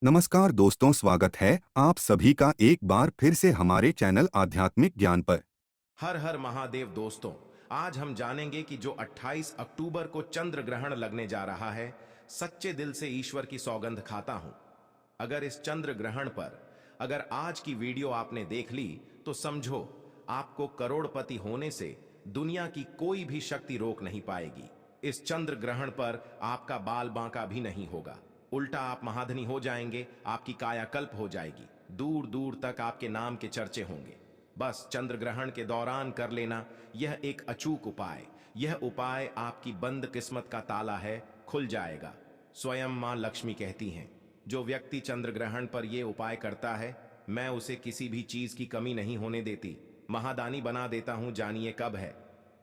नमस्कार दोस्तों, स्वागत है आप सभी का एक बार फिर से हमारे चैनल आध्यात्मिक ज्ञान पर। हर हर महादेव दोस्तों। आज हम जानेंगे कि जो 28 अक्टूबर को चंद्र ग्रहण लगने जा रहा है, सच्चे दिल से ईश्वर की सौगंध खाता हूं। अगर इस चंद्र ग्रहण पर अगर आज की वीडियो आपने देख ली तो समझो आपको करोड़पति होने से दुनिया की कोई भी शक्ति रोक नहीं पाएगी। इस चंद्र ग्रहण पर आपका बाल बांका भी नहीं होगा, उल्टा आप महाधनी हो जाएंगे, आपकी कायाकल्प हो जाएगी, दूर दूर तक आपके नाम के चर्चे होंगे। बस चंद्र ग्रहण के दौरान कर लेना यह एक अचूक उपाय। यह उपाय आपकी बंद किस्मत का ताला है, खुल जाएगा। स्वयं मां लक्ष्मी कहती हैं, जो व्यक्ति चंद्र ग्रहण पर यह उपाय करता है, मैं उसे किसी भी चीज की कमी नहीं होने देती, महादानी बना देता हूं। जानिए कब है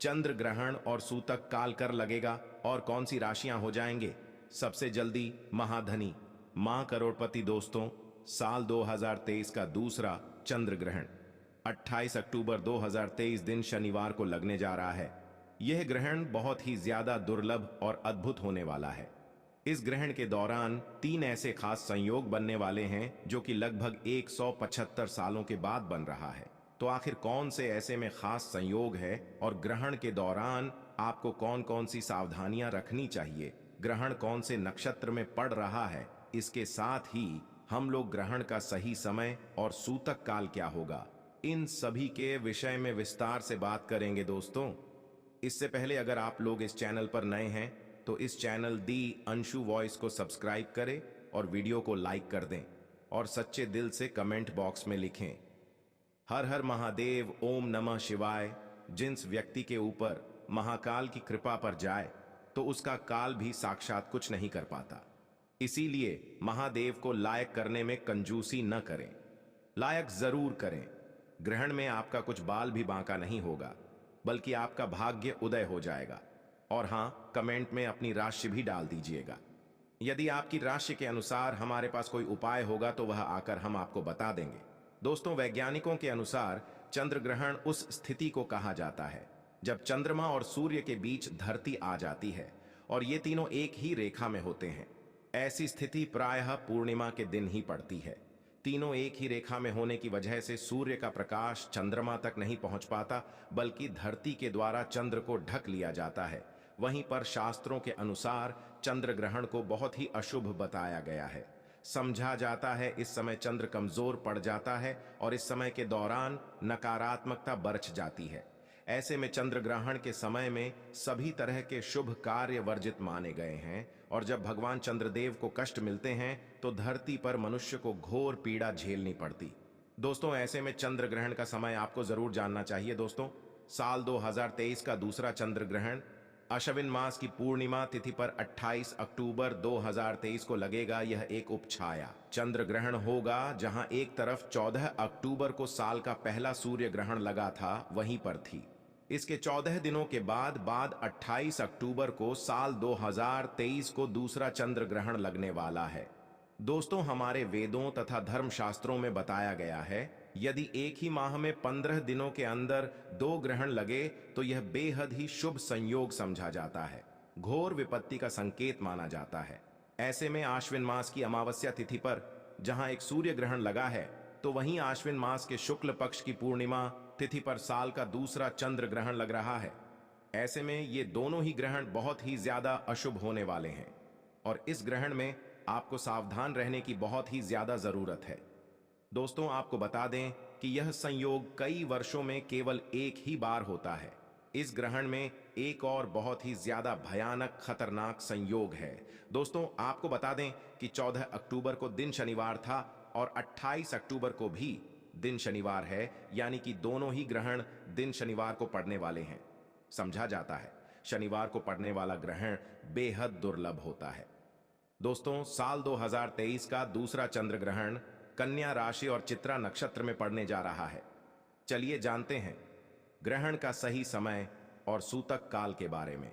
चंद्र ग्रहण और सूतक काल कर लगेगा और कौन सी राशियां हो जाएंगे सबसे जल्दी महाधनी, मां करोड़पति। दोस्तों, साल 2023 का दूसरा चंद्र ग्रहण 28 अक्टूबर 2023 दिन शनिवार को लगने जा रहा है। यह ग्रहण बहुत ही ज्यादा दुर्लभ और अद्भुत होने वाला है। इस ग्रहण के दौरान तीन ऐसे खास संयोग बनने वाले हैं जो कि लगभग 175 सालों के बाद बन रहा है। तो आखिर कौन से ऐसे में खास संयोग है और ग्रहण के दौरान आपको कौन कौन सी सावधानियां रखनी चाहिए, ग्रहण कौन से नक्षत्र में पड़ रहा है, इसके साथ ही हम लोग ग्रहण का सही समय और सूतक काल क्या होगा, इन सभी के विषय में विस्तार से बात करेंगे दोस्तों। इससे पहले अगर आप लोग इस चैनल पर नए हैं तो इस चैनल दी अंशु वॉइस को सब्सक्राइब करें और वीडियो को लाइक कर दें और सच्चे दिल से कमेंट बॉक्स में लिखें हर हर महादेव, ओम नमः शिवाय। जिस व्यक्ति के ऊपर महाकाल की कृपा पर जाए तो उसका काल भी साक्षात कुछ नहीं कर पाता। इसीलिए महादेव को लायक करने में कंजूसी न करें, लायक जरूर करें। ग्रहण में आपका कुछ बाल भी बांका नहीं होगा, बल्कि आपका भाग्य उदय हो जाएगा। और हाँ, कमेंट में अपनी राशि भी डाल दीजिएगा। यदि आपकी राशि के अनुसार हमारे पास कोई उपाय होगा तो वह आकर हम आपको बता देंगे। दोस्तों, वैज्ञानिकों के अनुसार चंद्र ग्रहण उस स्थिति को कहा जाता है जब चंद्रमा और सूर्य के बीच धरती आ जाती है और ये तीनों एक ही रेखा में होते हैं। ऐसी स्थिति प्रायः पूर्णिमा के दिन ही पड़ती है। तीनों एक ही रेखा में होने की वजह से सूर्य का प्रकाश चंद्रमा तक नहीं पहुंच पाता, बल्कि धरती के द्वारा चंद्र को ढक लिया जाता है। वहीं पर शास्त्रों के अनुसार चंद्र ग्रहण को बहुत ही अशुभ बताया गया है। समझा जाता है इस समय चंद्र कमजोर पड़ जाता है और इस समय के दौरान नकारात्मकता बरछ जाती है। ऐसे में चंद्र ग्रहण के समय में सभी तरह के शुभ कार्य वर्जित माने गए हैं और जब भगवान चंद्रदेव को कष्ट मिलते हैं तो धरती पर मनुष्य को घोर पीड़ा झेलनी पड़ती। दोस्तों, ऐसे में चंद्र ग्रहण का समय आपको जरूर जानना चाहिए। दोस्तों, साल 2023 का दूसरा चंद्र ग्रहण अश्विन मास की पूर्णिमा तिथि पर 28 अक्टूबर 2023 को लगेगा। यह एक उपछाया चंद्र ग्रहण होगा, जहां एक तरफ 14 अक्टूबर को साल का पहला सूर्य ग्रहण लगा था, वहीं पर थी। इसके 14 दिनों के बाद 28 अक्टूबर को साल 2023 को दूसरा चंद्र ग्रहण लगने वाला है। दोस्तों, हमारे वेदों तथा धर्मशास्त्रों में बताया गया है, यदि एक ही माह में 15 दिनों के अंदर दो ग्रहण लगे तो यह बेहद ही शुभ संयोग समझा जाता है, घोर विपत्ति का संकेत माना जाता है। ऐसे में आश्विन मास की अमावस्या तिथि पर जहां एक सूर्य ग्रहण लगा है, तो वहीं आश्विन मास के शुक्ल पक्ष की पूर्णिमा तिथि पर साल का दूसरा चंद्र ग्रहण लग रहा है। ऐसे में ये दोनों ही ग्रहण बहुत ही ज्यादा अशुभ होने वाले हैं और इस ग्रहण में आपको सावधान रहने की बहुत ही ज्यादा जरूरत है। दोस्तों, आपको बता दें कि यह संयोग कई वर्षों में केवल एक ही बार होता है। इस ग्रहण में एक और बहुत ही ज्यादा भयानक खतरनाक संयोग है। दोस्तों, आपको बता दें कि 14 अक्टूबर को दिन शनिवार था और 28 अक्टूबर को भी दिन शनिवार है, यानी कि दोनों ही ग्रहण दिन शनिवार को पड़ने वाले हैं। समझा जाता है शनिवार को पड़ने वाला ग्रहण बेहद दुर्लभ होता है। दोस्तों, साल 2023 का दूसरा चंद्र ग्रहण कन्या राशि और चित्रा नक्षत्र में पड़ने जा रहा है। चलिए जानते हैं ग्रहण का सही समय और सूतक काल के बारे में।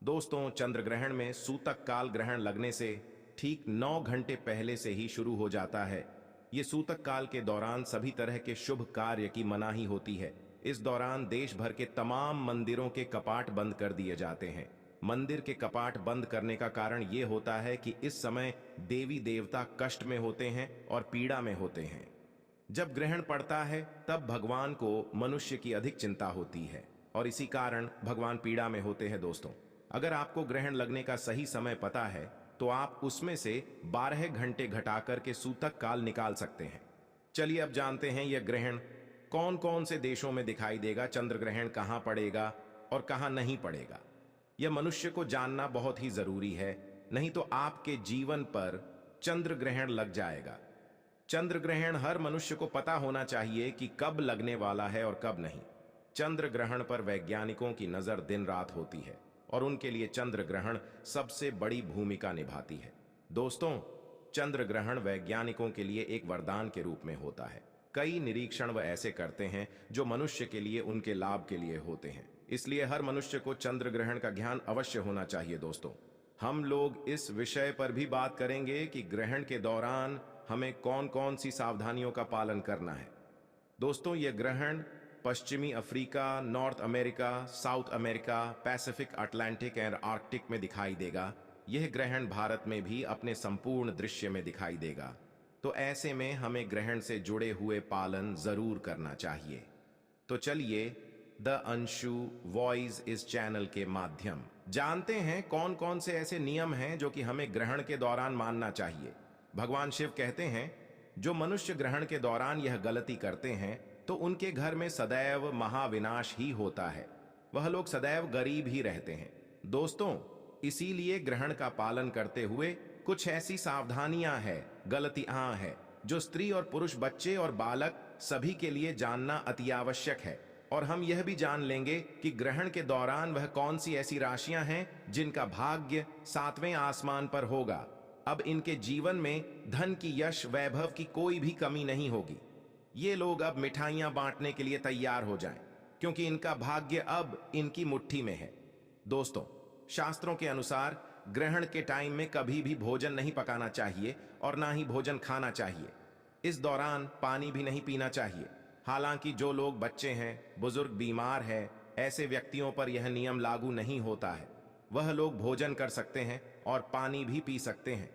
दोस्तों, चंद्र ग्रहण में सूतक काल ग्रहण लगने से ठीक 9 घंटे पहले से ही शुरू हो जाता है। ये सूतक काल के दौरान सभी तरह के शुभ कार्य की मनाही होती है। इस दौरान देश भर के तमाम मंदिरों के कपाट बंद कर दिए जाते हैं। मंदिर के कपाट बंद करने का कारण यह होता है कि इस समय देवी देवता कष्ट में होते हैं और पीड़ा में होते हैं। जब ग्रहण पड़ता है तब भगवान को मनुष्य की अधिक चिंता होती है और इसी कारण भगवान पीड़ा में होते हैं। दोस्तों, अगर आपको ग्रहण लगने का सही समय पता है तो आप उसमें से 12 घंटे घटाकर के सूतक काल निकाल सकते हैं। चलिए अब जानते हैं यह ग्रहण कौन कौन से देशों में दिखाई देगा, चंद्र ग्रहण कहां पड़ेगा और कहां नहीं पड़ेगा। यह मनुष्य को जानना बहुत ही जरूरी है, नहीं तो आपके जीवन पर चंद्र ग्रहण लग जाएगा। चंद्र ग्रहण हर मनुष्य को पता होना चाहिए कि कब लगने वाला है और कब नहीं। चंद्र ग्रहण पर वैज्ञानिकों की नजर दिन रात होती है और उनके लिए चंद्र ग्रहण सबसे बड़ी भूमिका निभाती है। दोस्तों, चंद्र ग्रहण वैज्ञानिकों के लिए एक वरदान के रूप में होता है। कई निरीक्षण वह ऐसे करते हैं जो मनुष्य के लिए उनके लाभ के लिए होते हैं, इसलिए हर मनुष्य को चंद्र ग्रहण का ज्ञान अवश्य होना चाहिए। दोस्तों, हम लोग इस विषय पर भी बात करेंगे कि ग्रहण के दौरान हमें कौन कौन सी सावधानियों का पालन करना है। दोस्तों, यह ग्रहण पश्चिमी Africa, north America, south America, Pacific, Atlantic और आर्कटिक में दिखाई देगा। यह ग्रहण भारत में भी अपने संपूर्ण दृश्य में दिखाई देगा। तो ऐसे में हमें ग्रहण से जुड़े हुए पालन जरूर करना चाहिए। तो चलिए द अंशु वॉइस इस चैनल के माध्यम जानते हैं कौन कौन से ऐसे नियम हैं जो कि हमें ग्रहण के दौरान मानना चाहिए। भगवान शिव कहते हैं, जो मनुष्य ग्रहण के दौरान यह गलती करते हैं तो उनके घर में सदैव महाविनाश ही होता है। वह लोग सदैव गरीब ही रहते हैं। दोस्तों, इसीलिए ग्रहण का पालन करते हुए कुछ ऐसी सावधानियां हैं, गलतियां हैं जो स्त्री और पुरुष, बच्चे और बालक सभी के लिए जानना अति आवश्यक है। और हम यह भी जान लेंगे कि ग्रहण के दौरान वह कौन सी ऐसी राशियां हैं जिनका भाग्य 7वें आसमान पर होगा। अब इनके जीवन में धन की, यश, वैभव की कोई भी कमी नहीं होगी। ये लोग अब मिठाइयां बांटने के लिए तैयार हो जाएं, क्योंकि इनका भाग्य अब इनकी मुट्ठी में है। दोस्तों, शास्त्रों के अनुसार ग्रहण के टाइम में कभी भी भोजन नहीं पकाना चाहिए और ना ही भोजन खाना चाहिए। इस दौरान पानी भी नहीं पीना चाहिए। हालांकि जो लोग बच्चे हैं, बुजुर्ग, बीमार हैं, ऐसे व्यक्तियों पर यह नियम लागू नहीं होता है। वह लोग भोजन कर सकते हैं और पानी भी पी सकते हैं।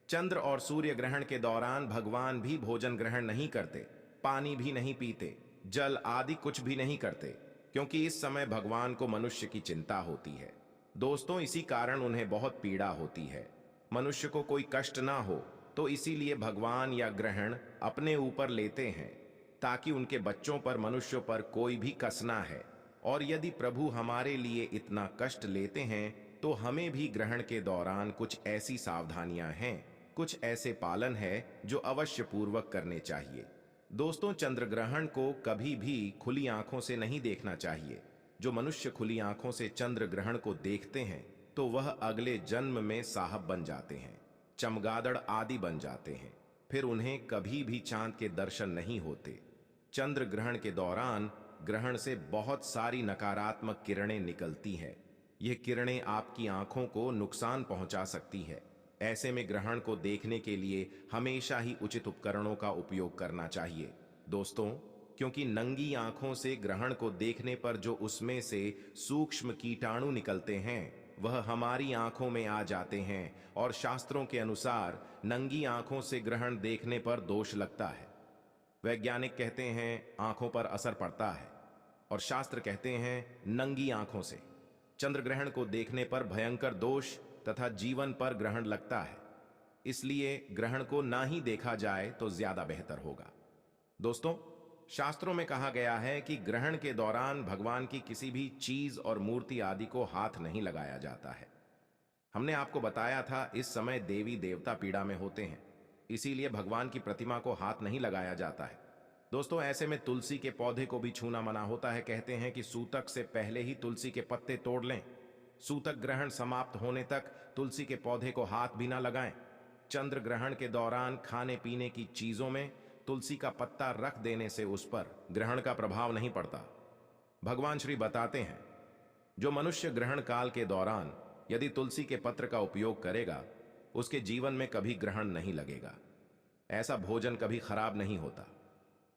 चंद्र और सूर्य ग्रहण के दौरान भगवान भी भोजन ग्रहण नहीं करते, पानी भी नहीं पीते, जल आदि कुछ भी नहीं करते, क्योंकि इस समय भगवान को मनुष्य की चिंता होती है। दोस्तों, इसी कारण उन्हें बहुत पीड़ा होती है। मनुष्य को कोई कष्ट ना हो, तो इसीलिए भगवान या ग्रहण अपने ऊपर लेते हैं ताकि उनके बच्चों पर, मनुष्यों पर कोई भी कस ना है। और यदि प्रभु हमारे लिए इतना कष्ट लेते हैं तो हमें भी ग्रहण के दौरान कुछ ऐसी सावधानियां हैं, कुछ ऐसे पालन है जो अवश्य पूर्वक करने चाहिए। दोस्तों, चंद्र ग्रहण को कभी भी खुली आंखों से नहीं देखना चाहिए। जो मनुष्य खुली आंखों से चंद्र ग्रहण को देखते हैं तो वह अगले जन्म में साहब बन जाते हैं, चमगादड़ आदि बन जाते हैं। फिर उन्हें कभी भी चांद के दर्शन नहीं होते। चंद्र ग्रहण के दौरान ग्रहण से बहुत सारी नकारात्मक किरणें निकलती हैं। यह किरणें आपकी आंखों को नुकसान पहुंचा सकती है। ऐसे में ग्रहण को देखने के लिए हमेशा ही उचित उपकरणों का उपयोग करना चाहिए। दोस्तों, क्योंकि नंगी आंखों से ग्रहण को देखने पर जो उसमें से सूक्ष्म कीटाणु निकलते हैं वह हमारी आंखों में आ जाते हैं और शास्त्रों के अनुसार नंगी आंखों से ग्रहण देखने पर दोष लगता है। वैज्ञानिक कहते हैं आंखों पर असर पड़ता है और शास्त्र कहते हैं नंगी आंखों से चंद्र ग्रहण को देखने पर भयंकर दोष तथा जीवन पर ग्रहण लगता है। इसलिए ग्रहण को ना ही देखा जाए तो ज्यादा बेहतर होगा। दोस्तों, शास्त्रों में कहा गया है कि ग्रहण के दौरान भगवान की किसी भी चीज और मूर्ति आदि को हाथ नहीं लगाया जाता है। हमने आपको बताया था इस समय देवी देवता पीड़ा में होते हैं, इसीलिए भगवान की प्रतिमा को हाथ नहीं लगाया जाता है। दोस्तों, ऐसे में तुलसी के पौधे को भी छूना मना होता है। कहते हैं कि सूतक से पहले ही तुलसी के पत्ते तोड़ लें। सूतक ग्रहण समाप्त होने तक तुलसी के पौधे को हाथ भी ना लगाएं। चंद्र ग्रहण के दौरान खाने पीने की चीजों में तुलसी का पत्ता रख देने से उस पर ग्रहण का प्रभाव नहीं पड़ता। भगवान श्री बताते हैं, जो मनुष्य ग्रहण काल के दौरान यदि तुलसी के पत्र का उपयोग करेगा उसके जीवन में कभी ग्रहण नहीं लगेगा। ऐसा भोजन कभी खराब नहीं होता।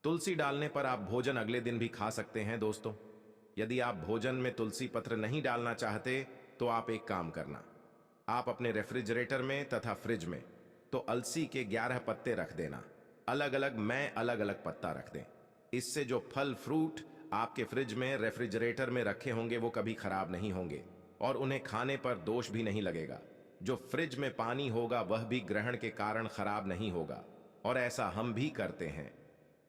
तुलसी डालने पर आप भोजन अगले दिन भी खा सकते हैं। दोस्तों, यदि आप भोजन में तुलसी पत्र नहीं डालना चाहते तो आप एक काम करना, आप अपने रेफ्रिजरेटर में तथा फ्रिज में तो अलसी के 11 पत्ते रख देना। अलग अलग अलग अलग पत्ता रख दें। इससे जो फल फ्रूट आपके फ्रिज में रेफ्रिजरेटर में रखे होंगे वो कभी खराब नहीं होंगे और उन्हें खाने पर दोष भी नहीं लगेगा। जो फ्रिज में पानी होगा वह भी ग्रहण के कारण खराब नहीं होगा। और ऐसा हम भी करते हैं।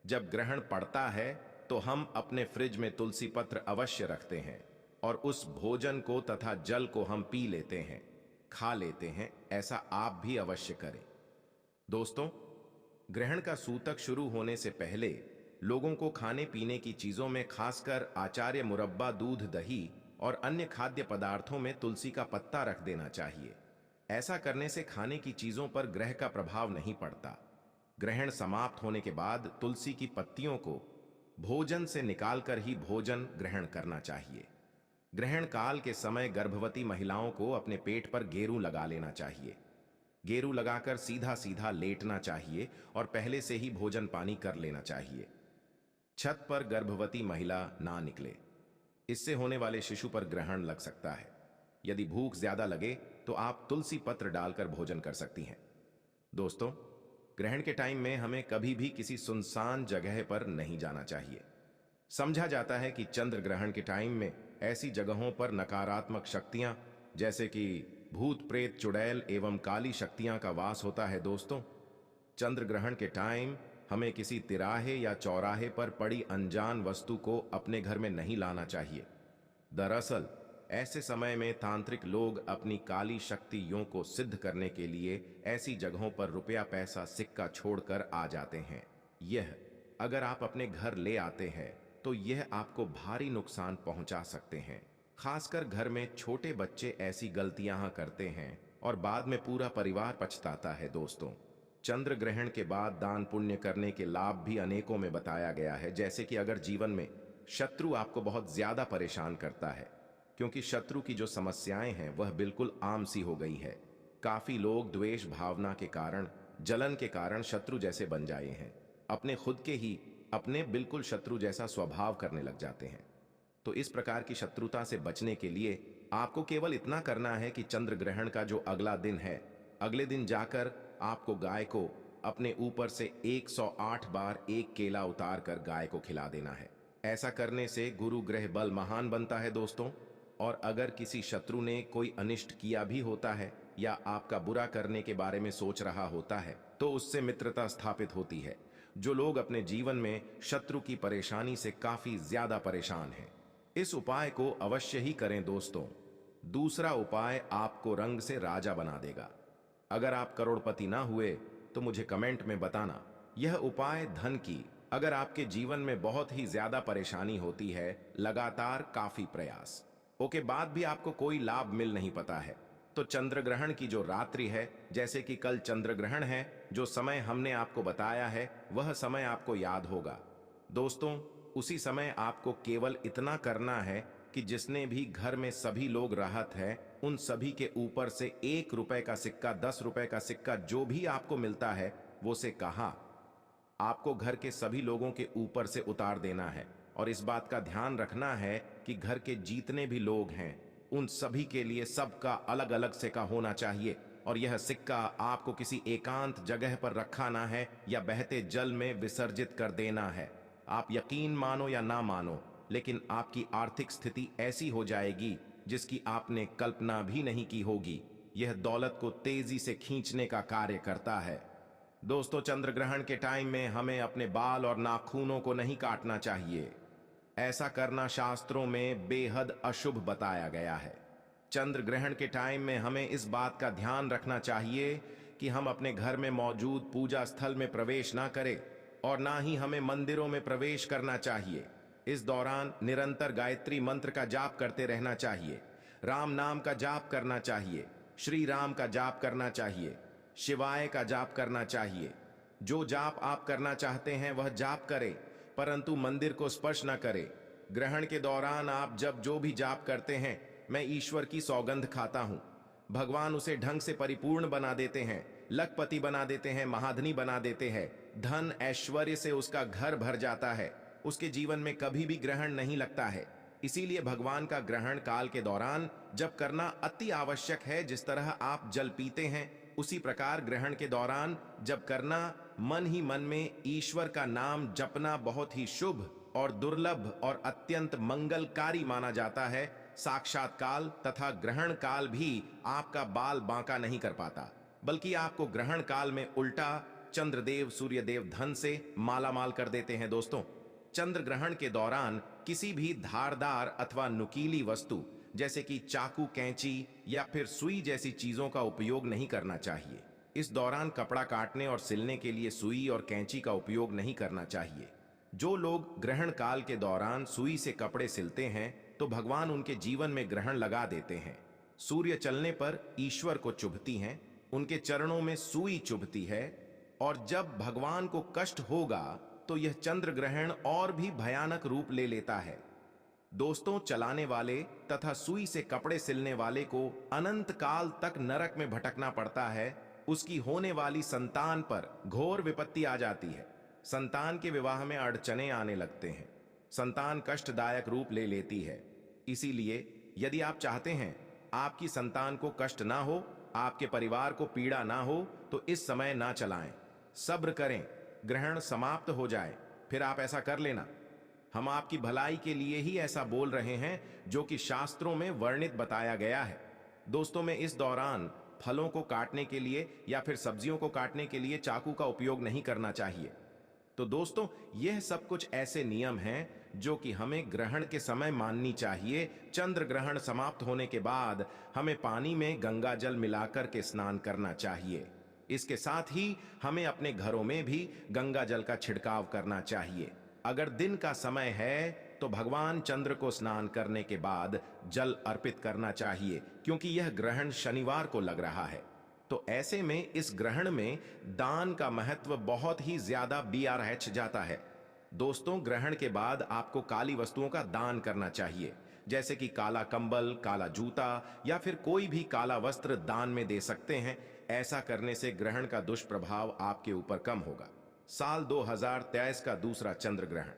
जब ग्रहण पड़ता है तो हम अपने फ्रिज में तुलसी पत्र अवश्य रखते हैं और उस भोजन को तथा जल को हम पी लेते हैं, खा लेते हैं। ऐसा आप भी अवश्य करें। दोस्तों, ग्रहण का सूतक शुरू होने से पहले लोगों को खाने पीने की चीजों में, खासकर आचार्य, मुरब्बा, दूध, दही और अन्य खाद्य पदार्थों में तुलसी का पत्ता रख देना चाहिए। ऐसा करने से खाने की चीजों पर ग्रह का प्रभाव नहीं पड़ता। ग्रहण समाप्त होने के बाद तुलसी की पत्तियों को भोजन से निकालकर ही भोजन ग्रहण करना चाहिए। ग्रहण काल के समय गर्भवती महिलाओं को अपने पेट पर गेरू लगा लेना चाहिए। गेरू लगाकर सीधा सीधा लेटना चाहिए और पहले से ही भोजन पानी कर लेना चाहिए। छत पर गर्भवती महिला ना निकले, इससे होने वाले शिशु पर ग्रहण लग सकता है। यदि भूख ज्यादा लगे तो आप तुलसी पत्र डालकर भोजन कर सकती हैं। दोस्तों, ग्रहण के टाइम में हमें कभी भी किसी सुनसान जगह पर नहीं जाना चाहिए। समझा जाता है कि चंद्र ग्रहण के टाइम में ऐसी जगहों पर नकारात्मक शक्तियां जैसे कि भूत प्रेत, चुड़ैल एवं काली शक्तियां का वास होता है। दोस्तों, चंद्र ग्रहण के टाइम हमें किसी तिराहे या चौराहे पर पड़ी अनजान वस्तु को अपने घर में नहीं लाना चाहिए। दरअसल ऐसे समय में तांत्रिक लोग अपनी काली शक्तियों को सिद्ध करने के लिए ऐसी जगहों पर रुपया, पैसा, सिक्का छोड़कर आ जाते हैं। यह अगर आप अपने घर ले आते हैं तो यह आपको भारी नुकसान पहुंचा सकते हैं। खासकर घर में छोटे बच्चे ऐसी गलतियां करते हैं और बाद में पूरा परिवार पछताता है। दोस्तों, चंद्र ग्रहण के बाद दान पुण्य करने के लाभ भी अनेकों में बताया गया है। जैसे कि अगर जीवन में शत्रु आपको बहुत ज्यादा परेशान करता है, क्योंकि शत्रु की जो समस्याएं हैं वह बिल्कुल आम सी हो गई है। काफी लोग द्वेष भावना के कारण, जलन के कारण शत्रु जैसे बन जाए हैं। अपने खुद के ही अपने बिल्कुल शत्रु जैसा स्वभाव करने लग जाते हैं। तो इस प्रकार की शत्रुता से बचने के लिए आपको केवल इतना करना है कि चंद्र ग्रहण का जो अगला दिन है, अगले दिन जाकर आपको गाय को अपने ऊपर से 108 बार एक केला उतार कर गाय को खिला देना है। ऐसा करने से गुरु ग्रह बल महान बनता है। दोस्तों, और अगर किसी शत्रु ने कोई अनिष्ट किया भी होता है या आपका बुरा करने के बारे में सोच रहा होता है तो उससे मित्रता स्थापित होती है। जो लोग अपने जीवन में शत्रु की परेशानी से काफी ज्यादा परेशान हैं, इस उपाय को अवश्य ही करें। दोस्तों, दूसरा उपाय आपको रंग से राजा बना देगा। अगर आप करोड़पति ना हुए तो मुझे कमेंट में बताना। यह उपाय धन की, अगर आपके जीवन में बहुत ही ज्यादा परेशानी होती है, लगातार काफी प्रयास के बाद भी आपको कोई लाभ मिल नहीं पाता है, तो चंद्र ग्रहण की जो रात्रि है, जैसे कि कल चंद्र ग्रहण है, जो समय हमने आपको बताया है वह समय आपको याद होगा। दोस्तों, उसी समय आपको केवल इतना करना है कि जिसने भी घर में सभी लोग राहत है उन सभी के ऊपर से 1 रुपए का सिक्का, 10 रुपए का सिक्का, जो भी आपको मिलता है वो से कहा आपको घर के सभी लोगों के ऊपर से उतार देना है। और इस बात का ध्यान रखना है कि घर के जितने भी लोग हैं उन सभी के लिए सबका अलग अलग सिक्का होना चाहिए। और यह सिक्का आपको किसी एकांत जगह पर रखाना है या बहते जल में विसर्जित कर देना है। आप यकीन मानो या ना मानो, लेकिन आपकी आर्थिक स्थिति ऐसी हो जाएगी जिसकी आपने कल्पना भी नहीं की होगी। यह दौलत को तेजी से खींचने का कार्य करता है। दोस्तों, चंद्र ग्रहण के टाइम में हमें अपने बाल और नाखूनों को नहीं काटना चाहिए। ऐसा करना शास्त्रों में बेहद अशुभ बताया गया है। चंद्र ग्रहण के टाइम में हमें इस बात का ध्यान रखना चाहिए कि हम अपने घर में मौजूद पूजा स्थल में प्रवेश ना करें और ना ही हमें मंदिरों में प्रवेश करना चाहिए। इस दौरान निरंतर गायत्री मंत्र का जाप करते रहना चाहिए, राम नाम का जाप करना चाहिए, श्री राम का जाप करना चाहिए, शिवाय का जाप करना चाहिए। जो जाप आप करना चाहते हैं वह जाप करें, परंतु मंदिर को स्पर्श न करें। ग्रहण के दौरान आप जब जो भी जाप करते हैं, मैं ईश्वर की सौगंध खाता हूं। भगवान उसे ढंग से परिपूर्ण बना देते हैं, लखपति बना देते हैं, महाधनी बना देते हैं। धन ऐश्वर्य से उसका घर भर जाता है, उसके जीवन में कभी भी ग्रहण नहीं लगता है। इसीलिए भगवान का ग्रहण काल के दौरान जब करना अति आवश्यक है, जिस तरह आप जल पीते हैं उसी प्रकार ग्रहण के दौरान जब करना मन ही मन में ईश्वर का नाम जपना बहुत ही शुभ और दुर्लभ और अत्यंत मंगलकारी माना जाता है। साक्षात काल तथा ग्रहण काल भी आपका बाल बांका नहीं कर पाता, बल्कि आपको ग्रहण काल में उल्टा चंद्रदेव सूर्यदेव धन से मालामाल कर देते हैं। दोस्तों, चंद्र ग्रहण के दौरान किसी भी धारदार अथवा नुकीली वस्तु जैसे कि चाकू, कैंची या फिर सुई जैसी चीजों का उपयोग नहीं करना चाहिए। इस दौरान कपड़ा काटने और सिलने के लिए सुई और कैंची का उपयोग नहीं करना चाहिए। जो लोग ग्रहण काल के दौरान सुई से कपड़े सिलते हैं तो भगवान उनके जीवन में ग्रहण लगा देते हैं। सूर्य चलने पर ईश्वर को चुभती हैं, उनके चरणों में सुई चुभती है, और जब भगवान को कष्ट होगा तो यह चंद्र ग्रहण और भी भयानक रूप ले लेता है। दोस्तों, चलाने वाले तथा सुई से कपड़े सिलने वाले को अनंत काल तक नरक में भटकना पड़ता है। उसकी होने वाली संतान पर घोर विपत्ति आ जाती है। संतान के विवाह में अड़चने आने लगते हैं। संतान कष्टदायक रूप ले लेती है। इसीलिए यदि आप चाहते हैं आपकी संतान को कष्ट ना हो, आपके परिवार को पीड़ा ना हो, तो इस समय ना चलाएं, सब्र करें, ग्रहण समाप्त हो जाए फिर आप ऐसा कर लेना। हम आपकी भलाई के लिए ही ऐसा बोल रहे हैं, जो कि शास्त्रों में वर्णित बताया गया है। दोस्तों, में इस दौरान फलों को काटने के लिए या फिर सब्जियों को काटने के लिए चाकू का उपयोग नहीं करना चाहिए। तो दोस्तों, यह सब कुछ ऐसे नियम हैं जो कि हमें ग्रहण के समय माननी चाहिए। चंद्र ग्रहण समाप्त होने के बाद हमें पानी में गंगा जल मिलाकर के स्नान करना चाहिए। इसके साथ ही हमें अपने घरों में भी गंगा जल का छिड़काव करना चाहिए। अगर दिन का समय है तो भगवान चंद्र को स्नान करने के बाद जल अर्पित करना चाहिए, क्योंकि यह ग्रहण शनिवार को लग रहा है। तो ऐसे में इस ग्रहण में दान का महत्व बहुत ही ज्यादा BRH जाता है। दोस्तों, ग्रहण के बाद आपको काली वस्तुओं का दान करना चाहिए, जैसे कि काला कंबल, काला जूता या फिर कोई भी काला वस्त्र दान में दे सकते हैं। ऐसा करने से ग्रहण का दुष्प्रभाव आपके ऊपर कम होगा। साल 2023 का दूसरा चंद्र ग्रहण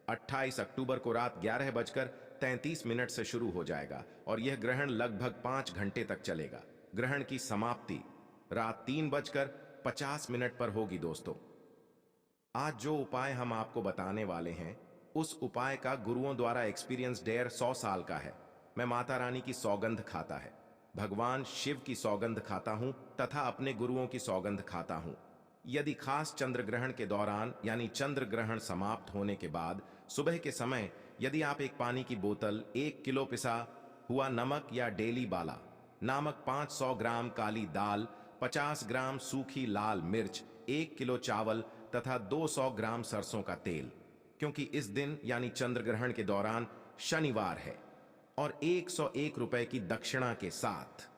28 अक्टूबर को रात 11:33 से शुरू हो जाएगा और यह ग्रहण लगभग 5 घंटे तक चलेगा। ग्रहण की समाप्ति रात 3:50 पर होगी। दोस्तों, आज जो उपाय हम आपको बताने वाले हैं, उस उपाय का गुरुओं द्वारा एक्सपीरियंस डेयर 100 साल का है। मैं माता रानी की सौगंध खाता है, भगवान शिव की सौगंध खाता हूं तथा अपने गुरुओं की सौगंध खाता हूं। यदि खास चंद्र ग्रहण के दौरान यानी चंद्र ग्रहण समाप्त होने के बाद सुबह के समय यदि आप एक पानी की बोतल, 1 किलो पिसा हुआ नमक या डेली बाला नामक 500 ग्राम काली दाल, 50 ग्राम सूखी लाल मिर्च, 1 किलो चावल तथा 200 ग्राम सरसों का तेल, क्योंकि इस दिन यानी चंद्र ग्रहण के दौरान शनिवार है, और 101 रुपए की दक्षिणा के साथ।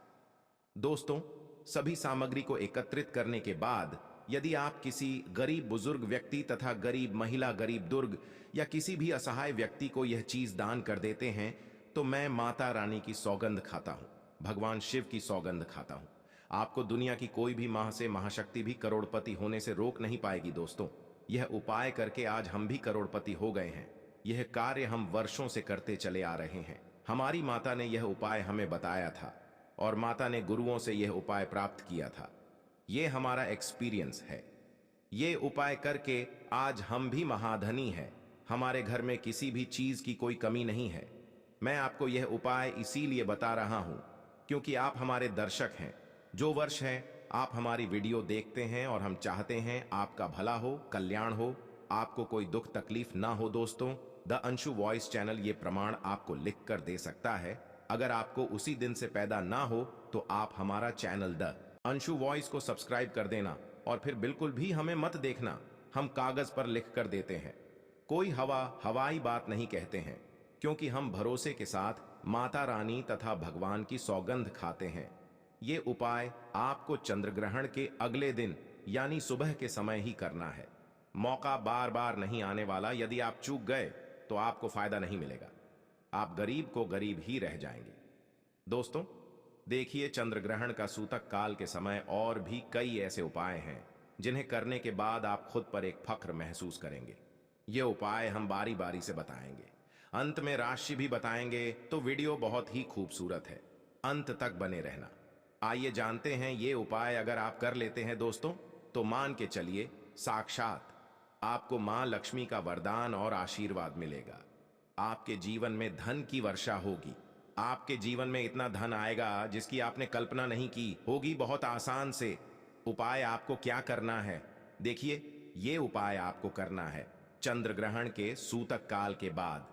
दोस्तों, सभी सामग्री को एकत्रित करने के बाद यदि आप किसी गरीब बुजुर्ग व्यक्ति तथा गरीब महिला, गरीब दुर्ग या किसी भी असहाय व्यक्ति को यह चीज दान कर देते हैं, तो मैं माता रानी की सौगंध खाता हूं, भगवान शिव की सौगंध खाता हूं। आपको दुनिया की कोई भी मां से महाशक्ति भी करोड़पति होने से रोक नहीं पाएगी। दोस्तों, यह उपाय करके आज हम भी करोड़पति हो गए हैं। यह कार्य हम वर्षों से करते चले आ रहे हैं। हमारी माता ने यह उपाय हमें बताया था और माता ने गुरुओं से यह उपाय प्राप्त किया था। यह हमारा एक्सपीरियंस है। ये उपाय करके आज हम भी महाधनी हैं। हमारे घर में किसी भी चीज की कोई कमी नहीं है। मैं आपको यह उपाय इसीलिए बता रहा हूं क्योंकि आप हमारे दर्शक हैं। जो वर्ष है आप हमारी वीडियो देखते हैं और हम चाहते हैं आपका भला हो, कल्याण हो, आपको कोई दुख तकलीफ ना हो। दोस्तों, द अंशु वॉइस चैनल ये प्रमाण आपको लिख कर दे सकता है। अगर आपको उसी दिन से पैदा ना हो तो आप हमारा चैनल द अंशु वॉइस को सब्सक्राइब कर देना और फिर बिल्कुल भी हमें मत देखना, हम कागज पर लिख कर देते हैं। कोई हवाई बात नहीं कहते हैं, क्योंकि हम भरोसे के साथ माता रानी तथा भगवान की सौगंध खाते हैं। ये उपाय आपको चंद्र ग्रहण के अगले दिन यानी सुबह के समय ही करना है। मौका बार बार नहीं आने वाला। यदि आप चूक गए तो आपको फायदा नहीं मिलेगा, आप गरीब को गरीब ही रह जाएंगे। दोस्तों, देखिए, चंद्र ग्रहण का सूतक काल के समय और भी कई ऐसे उपाय हैं जिन्हें करने के बाद आप खुद पर एक फख्र महसूस करेंगे। ये उपाय हम बारी बारी से बताएंगे। अंत में राशि भी बताएंगे, तो वीडियो बहुत ही खूबसूरत है, अंत तक बने रहना। आइए जानते हैं ये उपाय अगर आप कर लेते हैं दोस्तों, तो मान के चलिए साक्षात आपको मां लक्ष्मी का वरदान और आशीर्वाद मिलेगा। आपके जीवन में धन की वर्षा होगी। आपके जीवन में इतना धन आएगा जिसकी आपने कल्पना नहीं की होगी, बहुत आसान से। उपाय आपको क्या करना है, देखिए ये उपाय आपको करना है चंद्र ग्रहण के सूतक काल के बाद।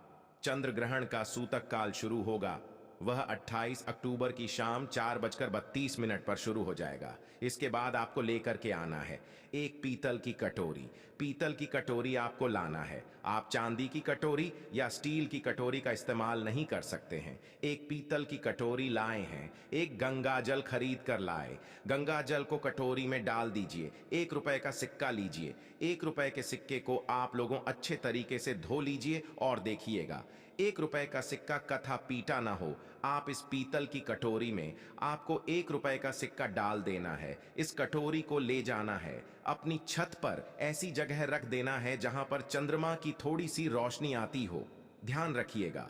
चंद्र ग्रहण का सूतक काल शुरू होगा, वह 28 अक्टूबर की शाम 4:32 पर शुरू हो जाएगा। इसके बाद आपको लेकर के आना है एक पीतल की कटोरी। पीतल की कटोरी आपको लाना है, आप चांदी की कटोरी या स्टील की कटोरी का इस्तेमाल नहीं कर सकते हैं। एक पीतल की कटोरी लाए हैं, एक गंगा जल खरीद कर लाए। गंगा जल को कटोरी में डाल दीजिए। 1 रुपए का सिक्का लीजिए। 1 रुपए के सिक्के को आप लोगों अच्छे तरीके से धो लीजिए और देखिएगा 1 रुपए का सिक्का कथा पीटा ना हो। आप इस पीतल की कटोरी में आपको 1 रुपए का सिक्का डाल देना है। इस कटोरी को ले जाना है, अपनी छत पर ऐसी जगह रख देना है जहां पर चंद्रमा की थोड़ी सी रोशनी आती हो। ध्यान रखिएगा,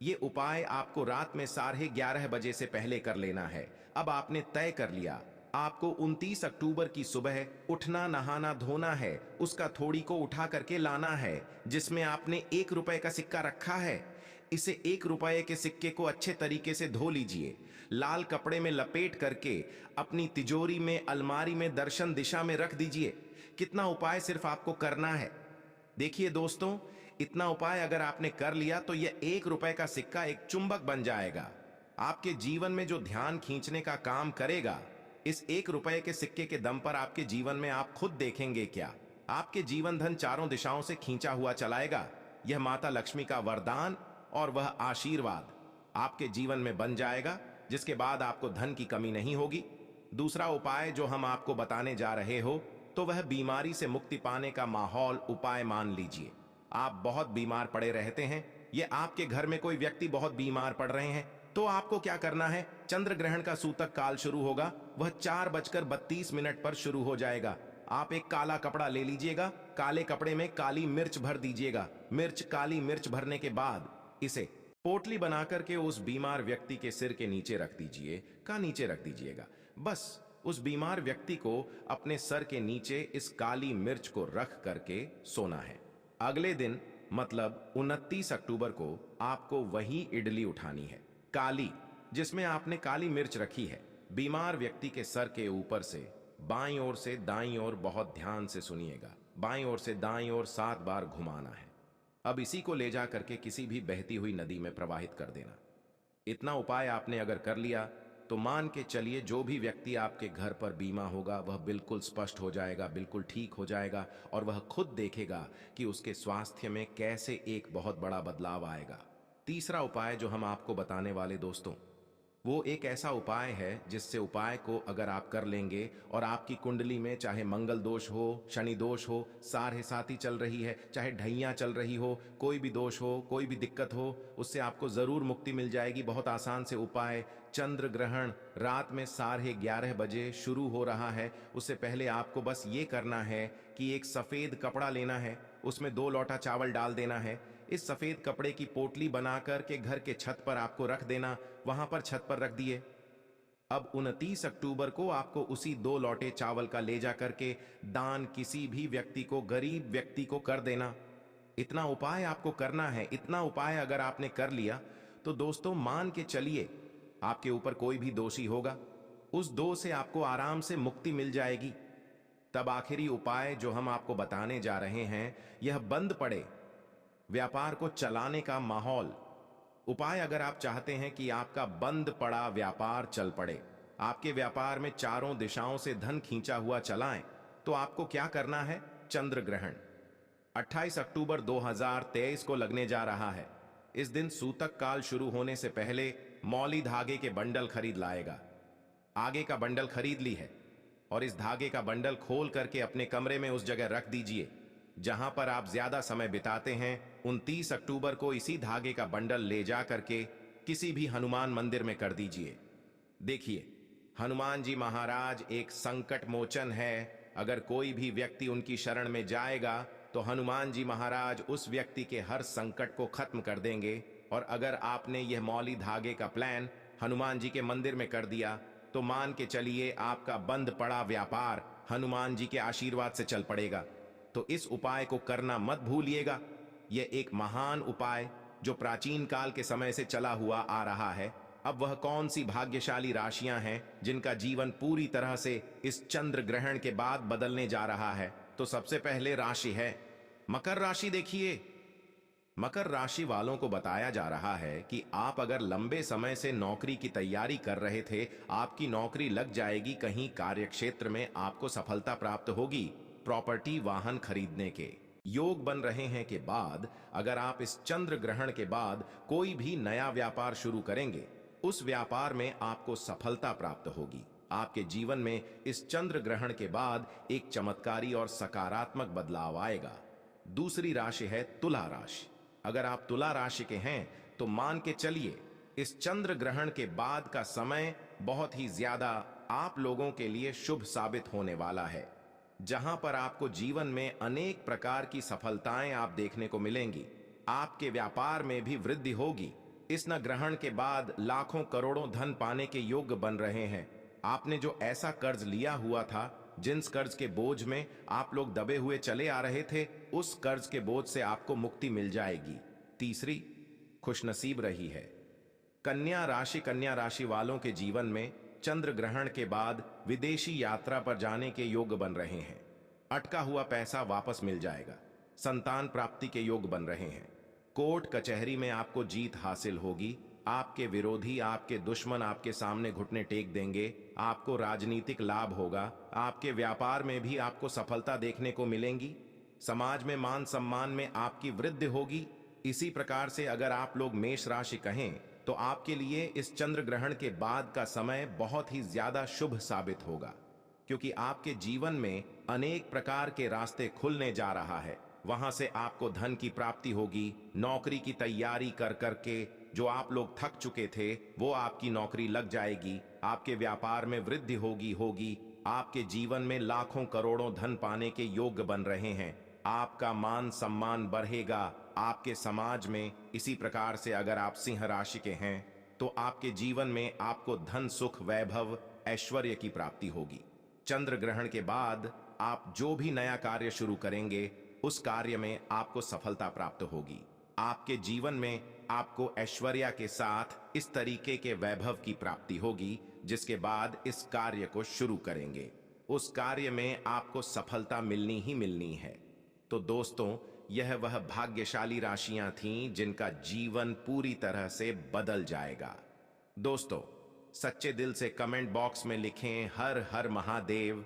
ये उपाय आपको रात में 11:30 बजे से पहले कर लेना है। अब आपने तय कर लिया, आपको 29 अक्टूबर की सुबह उठना, नहाना, धोना है। उसका थोड़ी को उठा करके लाना है जिसमें आपने 1 रुपए का सिक्का रखा है। इसे 1 रुपए के सिक्के को अच्छे तरीके से धो लीजिए। लाल कपड़े में लपेट करके अपनी तिजोरी में, अलमारी में दर्शन दिशा में रख दीजिए। कितना उपाय सिर्फ आपको करना है। देखिए दोस्तों, इतना उपाय अगर आपने कर लिया तो यह 1 रुपए का सिक्का एक चुंबक बन जाएगा। आपके जीवन में जो ध्यान खींचने का काम करेगा, इस 1 रुपए के सिक्के के दम पर आपके जीवन में आप खुद देखेंगे क्या आपके जीवन धन चारों दिशाओं से खींचा हुआ चलाएगा। यह माता लक्ष्मी का वरदान और वह आशीर्वाद आपके जीवन में बन जाएगा, जिसके बाद आपको धन की कमी नहीं होगी। दूसरा उपाय जो हम आपको बताने जा रहे हो, तो वह बीमारी से मुक्ति पाने का माहौल उपाय मान लीजिए। आप बहुत बीमार पड़े रहते हैं, ये आपके घर में कोई व्यक्ति बहुत बीमार पड़ रहे हैं, तो आपको क्या करना है, चंद्र ग्रहण का सूतक काल शुरू होगा, वह 4:32 पर शुरू हो जाएगा। आप एक काला कपड़ा ले लीजिएगा, काले कपड़े में काली मिर्च भर दीजिएगा। काली मिर्च भरने के बाद इसे पोटली बनाकर के उस बीमार व्यक्ति के सिर के नीचे रख दीजिए, नीचे रख दीजिएगा। बस उस बीमार व्यक्ति को अपने सर के नीचे इस काली मिर्च को रख करके सोना है। अगले दिन मतलब 29 अक्टूबर को आपको वही इडली उठानी है, काली, जिसमें आपने काली मिर्च रखी है। बीमार व्यक्ति के सर के ऊपर से बाईं ओर से दाईं ओर, बहुत ध्यान से सुनिएगा, बाईं ओर से दाईं ओर 7 बार घुमाना है। अब इसी को ले जा करके किसी भी बहती हुई नदी में प्रवाहित कर देना। इतना उपाय आपने अगर कर लिया तो मान के चलिए जो भी व्यक्ति आपके घर पर बीमा होगा वह बिल्कुल स्पष्ट हो जाएगा, बिल्कुल ठीक हो जाएगा, और वह खुद देखेगा कि उसके स्वास्थ्य में कैसे एक बहुत बड़ा बदलाव आएगा। तीसरा उपाय जो हम आपको बताने वाले दोस्तों, वो एक ऐसा उपाय है जिससे उपाय को अगर आप कर लेंगे और आपकी कुंडली में चाहे मंगल दोष हो, शनि दोष हो, साढ़े साती चल रही है, चाहे ढैया चल रही हो, कोई भी दोष हो, कोई भी दिक्कत हो, उससे आपको जरूर मुक्ति मिल जाएगी। बहुत आसान से उपाय, चंद्र ग्रहण रात में 11:30 बजे शुरू हो रहा है। उससे पहले आपको बस ये करना है कि एक सफेद कपड़ा लेना है, उसमें 2 लोटा चावल डाल देना है। इस सफेद कपड़े की पोटली बनाकर के घर के छत पर आपको रख देना, वहां पर छत पर रख दिए। अब 29 अक्टूबर को आपको उसी 2 लोटे चावल का ले जा करके दान किसी भी व्यक्ति को, गरीब व्यक्ति को कर देना। इतना उपाय आपको करना है। इतना उपाय अगर आपने कर लिया तो दोस्तों मान के चलिए आपके ऊपर कोई भी दोषी होगा, उस दोष से आपको आराम से मुक्ति मिल जाएगी। तब आखिरी उपाय जो हम आपको बताने जा रहे हैं, यह बंद पड़े व्यापार को चलाने का माहौल उपाय। अगर आप चाहते हैं कि आपका बंद पड़ा व्यापार चल पड़े, आपके व्यापार में चारों दिशाओं से धन खींचा हुआ चलाएं, तो आपको क्या करना है, चंद्र ग्रहण 28 अक्टूबर 2023 को लगने जा रहा है। इस दिन सूतक काल शुरू होने से पहले मौली धागे के बंडल खरीद लाएगा। आगे का बंडल खरीद ली है और इस धागे का बंडल खोल करके अपने कमरे में उस जगह रख दीजिए जहां पर आप ज्यादा समय बिताते हैं। 29 अक्टूबर को इसी धागे का बंडल ले जा करके किसी भी हनुमान मंदिर में कर दीजिए। देखिए, हनुमान जी महाराज एक संकट मोचन है। अगर कोई भी व्यक्ति उनकी शरण में जाएगा तो हनुमान जी महाराज उस व्यक्ति के हर संकट को खत्म कर देंगे। और अगर आपने यह मौली धागे का प्लान हनुमान जी के मंदिर में कर दिया तो मान के चलिए आपका बंद पड़ा व्यापार हनुमान जी के आशीर्वाद से चल पड़ेगा। तो इस उपाय को करना मत भूलिएगा। यह एक महान उपाय जो प्राचीन काल के समय से चला हुआ आ रहा है। अब वह कौन सी भाग्यशाली राशियां हैं जिनका जीवन पूरी तरह से इस चंद्र ग्रहण के बाद बदलने जा रहा है? तो सबसे पहले राशि है मकर राशि। देखिए, मकर राशि वालों को बताया जा रहा है कि आप अगर लंबे समय से नौकरी की तैयारी कर रहे थे, आपकी नौकरी लग जाएगी। कहीं कार्यक्षेत्र में आपको सफलता प्राप्त होगी। प्रॉपर्टी वाहन खरीदने के योग बन रहे हैं के बाद अगर आप इस चंद्र ग्रहण के बाद कोई भी नया व्यापार शुरू करेंगे, उस व्यापार में आपको सफलता प्राप्त होगी। आपके जीवन में इस चंद्र ग्रहण के बाद एक चमत्कारी और सकारात्मक बदलाव आएगा। दूसरी राशि है तुला राशि। अगर आप तुला राशि के हैं तो मान के चलिए इस चंद्र ग्रहण के बाद का समय बहुत ही ज्यादा आप लोगों के लिए शुभ साबित होने वाला है, जहां पर आपको जीवन में अनेक प्रकार की सफलताएं आप देखने को मिलेंगी। आपके व्यापार में भी वृद्धि होगी। इस न ग्रहण के बाद लाखों करोड़ों धन पाने के योग्य बन रहे हैं। आपने जो ऐसा कर्ज लिया हुआ था, जिस कर्ज के बोझ में आप लोग दबे हुए चले आ रहे थे, उस कर्ज के बोझ से आपको मुक्ति मिल जाएगी। तीसरी खुशनसीब रही है कन्या राशि। कन्या राशि वालों के जीवन में चंद्र ग्रहण के बाद विदेशी यात्रा पर जाने के योग बन रहे हैं। अटका हुआ पैसा वापस मिल जाएगा। संतान प्राप्ति के योग बन रहे हैं। कोर्ट कचहरी में आपको जीत हासिल होगी। आपके विरोधी, आपके दुश्मन आपके सामने घुटने टेक देंगे। आपको राजनीतिक लाभ होगा। आपके व्यापार में भी आपको सफलता देखने को मिलेंगी। समाज में मान सम्मान में आपकी वृद्धि होगी। इसी प्रकार से अगर आप लोग मेष राशि कहें तो आपके लिए इस चंद्र ग्रहण के बाद का समय बहुत ही ज्यादा शुभ साबित होगा, क्योंकि आपके जीवन में अनेक प्रकार के रास्ते खुलने जा रहा है। वहां से आपको धन की प्राप्ति होगी। नौकरी की तैयारी कर करके जो आप लोग थक चुके थे, वो आपकी नौकरी लग जाएगी। आपके व्यापार में वृद्धि होगी। आपके जीवन में लाखों करोड़ों धन पाने के योग्य बन रहे हैं। आपका मान सम्मान बढ़ेगा आपके समाज में। इसी प्रकार से अगर आप सिंह राशि के हैं तो आपके जीवन में आपको धन, सुख, वैभव, ऐश्वर्य की प्राप्ति होगी। चंद्र ग्रहण के बाद आप जो भी नया कार्य शुरू करेंगे, उस कार्य में आपको सफलता प्राप्त होगी। आपके जीवन में आपको ऐश्वर्य के साथ इस तरीके के वैभव की प्राप्ति होगी, जिसके बाद इस कार्य को शुरू करेंगे, उस कार्य में आपको सफलता मिलनी ही मिलनी है। तो दोस्तों, यह वह भाग्यशाली राशियां थीं जिनका जीवन पूरी तरह से बदल जाएगा। दोस्तों, सच्चे दिल से कमेंट बॉक्स में लिखें हर हर महादेव।